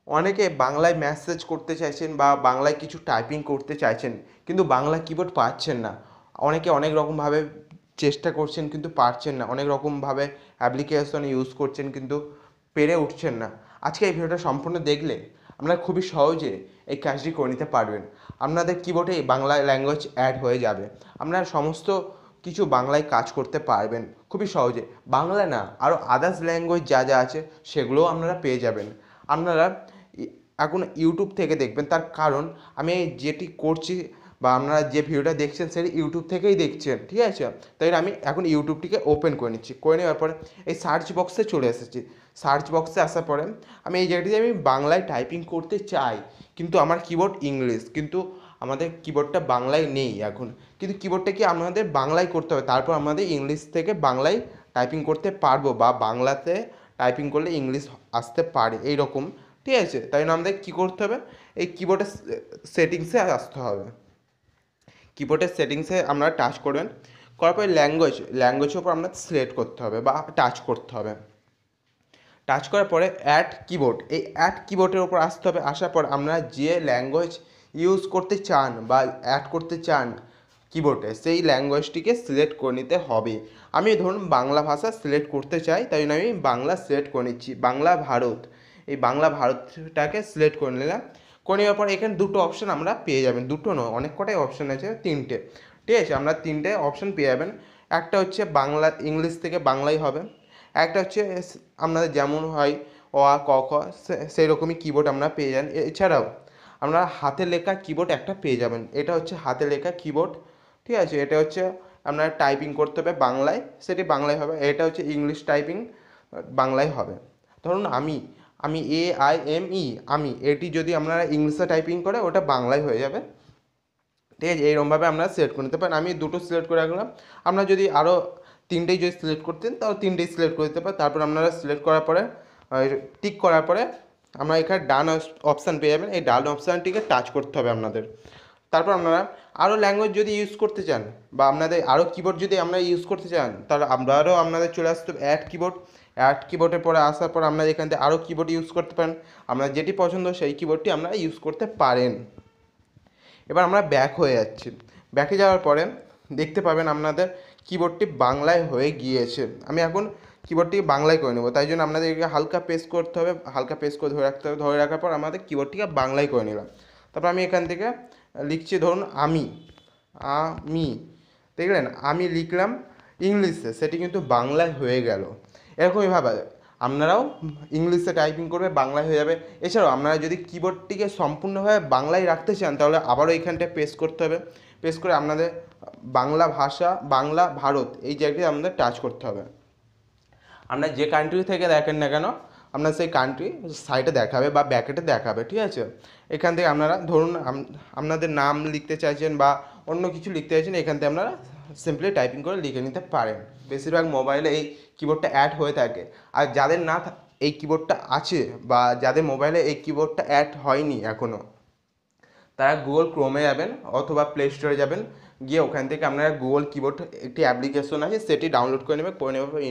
অনেকে বাংলায় মেসেজ করতে চাইছেন বা বাংলায় কিছু টাইপিং করতে চাইছেন, কিন্তু বাংলা কিবোর্ড পাচ্ছেন না। অনেকে অনেক রকমভাবে চেষ্টা করছেন কিন্তু পারছেন না, অনেক রকমভাবে অ্যাপ্লিকেশন ইউজ করছেন কিন্তু পেরে উঠছেন না। আজকে এই ভিডিওটা সম্পূর্ণ দেখলে আপনারা খুবই সহজে এই কাজটি করে নিতে পারবেন। আপনাদের কিবোর্ডে বাংলা ল্যাঙ্গুয়েজ অ্যাড হয়ে যাবে, আপনারা সমস্ত কিছু বাংলায় কাজ করতে পারবেন খুবই সহজে। বাংলা না, আরও আদার্স ল্যাঙ্গুয়েজ যা যা আছে সেগুলোও আপনারা পেয়ে যাবেন। আপনারা এখন ইউটিউব থেকে দেখবেন, তার কারণ আমি যেটি করছি বা আপনারা যে ভিডিওটা দেখছেন সেটি ইউটিউব থেকেই দেখছেন, ঠিক আছে? তাই আমি এখন ইউটিউবটিকে ওপেন করে নিচ্ছি, করে নেওয়ার পরে এই সার্চ বক্সে চলে এসেছি। সার্চ বক্সে আসার পরে আমি এই জায়গাটিতে আমি বাংলায় টাইপিং করতে চাই, কিন্তু আমার কিবোর্ড ইংলিশ, কিন্তু আমাদের কিবোর্ডটা বাংলায় নেই এখন। কিন্তু কিবোর্ডটা কি আমাদের বাংলায় করতে হবে, তারপর আমাদের ইংলিশ থেকে বাংলায় টাইপিং করতে পারবো বা বাংলাতে টাইপিং করলে ইংলিশ আসতে পারে এইরকম, ঠিক আছে? তাই জন্য আমাদের কী করতে হবে, এই কিবোর্ডের সেটিংসে আসতে হবে। কিবোর্ডের সেটিংসে আপনারা টাচ করবেন, করার পরে ল্যাঙ্গুয়েজের উপর আপনার সিলেক্ট করতে হবে বা টাচ করতে হবে। টাচ করার পরে অ্যাড কিবোর্ড, এই অ্যাড কিবোর্ডের উপর আসতে হবে। আসার পর আপনারা যে ল্যাঙ্গুয়েজ ইউজ করতে চান বা অ্যাড করতে চান কিবোর্ডে, সেই ল্যাঙ্গুয়েজটিকে সিলেক্ট করে নিতে হবে। আমি ধরুন বাংলা ভাষা সিলেক্ট করতে চাই, তাই জন্য আমি বাংলা সিলেক্ট করে নিচ্ছি, বাংলা ভারত। এই বাংলা ভারতটাকে সিলেক্ট করে নিলাম। করে নেওয়ার পর এখানে দুটো অপশান আমরা পেয়ে যাবেন, দুটো নয় অনেক কটাই অপশান আছে, তিনটে, ঠিক আছে? আমরা তিনটে অপশান পেয়ে যাবেন। একটা হচ্ছে বাংলা, ইংলিশ থেকে বাংলাই হবে। একটা হচ্ছে আপনাদের যেমন হয় অ আ ক খ, সেই রকমই কিবোর্ড আমরা পেয়ে যান। এছাড়াও আপনারা হাতে লেখা কিবোর্ড একটা পেয়ে যাবেন, এটা হচ্ছে হাতে লেখা কিবোর্ড, ঠিক আছে? এটা হচ্ছে আপনারা টাইপিং করতে হবে বাংলায়, সেটি বাংলায় হবে। এটা হচ্ছে ইংলিশ টাইপিং, বাংলায় হবে। ধরুন আমি আমি AIME, আমি, এটি যদি আপনারা ইংলিশে টাইপিং করে ওটা বাংলায় হয়ে যাবে, ঠিক আছে? এইরকমভাবে আপনারা সিলেক্ট করে নিতে পারেন। আমি দুটো সিলেক্ট করে রাখলাম। আপনারা যদি আরও তিনটেই যদি সিলেক্ট করতেন তাহলে তিনটেই সিলেক্ট করে দিতে পারেন। তারপর আপনারা সিলেক্ট করার পরে টিক করার পরে আমরা এখানে ডান অপশান পেয়ে যাবেন, এই ডান অপশানটিকে টাচ করতে হবে আপনাদের। তারপর আপনারা আরও ল্যাঙ্গুয়েজ যদি ইউজ করতে চান বা আপনাদের আরও কিবোর্ড যদি আপনারা ইউজ করতে চান, তাহলে আপনাদের চলে আসতে হবে অ্যাড কিবোর্ড। অ্যাড কিবোর্ডের পরে আসার পর আপনারা এখান থেকে আরও কিবোর্ড ইউজ করতে পারেন, আপনার যেটি পছন্দ সেই কিবোর্ডটি আপনারা ইউজ করতে পারেন। এবার আমরা ব্যাক হয়ে যাচ্ছি। ব্যাকে যাওয়ার পরে দেখতে পাবেন আপনাদের কিবোর্ডটি বাংলায় হয়ে গিয়েছে। আমি এখন কিবোর্ডটি বাংলায় করে নেব, তাই জন্য আপনাদেরকে হালকা প্রেস করতে হবে, হালকা প্রেস করে ধরে রাখতে হবে। ধরে রাখার পর আমাদের কিবোর্ডটিকে বাংলায় করে নিলাম। তারপর আমি এখান থেকে লিখছি, ধরুন আমি, দেখলেন আমি লিখলাম ইংলিশে, সেটি কিন্তু বাংলায় হয়ে গেল। এরকমইভাবে আপনারাও ইংলিশে টাইপিং করবে, বাংলায় হয়ে যাবে। এছাড়াও আপনারা যদি কিবোর্ডটিকে সম্পূর্ণভাবে বাংলায় রাখতে চান তাহলে আবারও এইখানটায় প্রেস করতে হবে। প্রেস করে আপনাদের বাংলা ভাষা, বাংলা ভারত এই জায়গাটি আপনাদের টাচ করতে হবে। আপনার যে কান্ট্রি থেকে দেখেন না কেন, আপনার সেই কান্ট্রি সাইডে দেখাবে বা ব্যাকেটে দেখাবে, ঠিক আছে? এখান থেকে আপনারা ধরুন আপনাদের নাম লিখতে চাইছেন বা অন্য কিছু লিখতে চাইছেন, এখান থেকে আপনারা সিম্পলি টাইপিং করে লিখে নিতে পারেন। বেশিরভাগ মোবাইলে এই কিবোর্ডটা অ্যাড হয়ে থাকে। আর যাদের এই কিবোর্ডটা আছে বা যাদের মোবাইলে এই কিবোর্ডটা অ্যাড হয়নি এখনও, তারা গুগল ক্রোমে যাবেন অথবা প্লে স্টোরে যাবেন, গিয়ে ওখান থেকে আপনারা গুগল কিবোর্ড একটি অ্যাপ্লিকেশন আছে সেটি ডাউনলোড করে নেওয়ার পর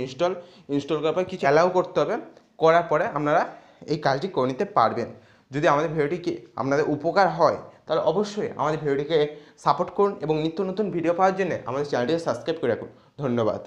ইনস্টল করার পর কিছু অ্যালাউ করতে হবে। করার পরে আপনারা এই কাজটি করে নিতে পারবেন। যদি আমাদের ভিডিওটি আপনাদের উপকার হয় তাহলে অবশ্যই আমাদের ভিডিওটিকে সাপোর্ট করুন এবং নিত্য নতুন ভিডিও পাওয়ার জন্য আমাদের চ্যানেলটিকে সাবস্ক্রাইব করে রাখুন। ধন্যবাদ।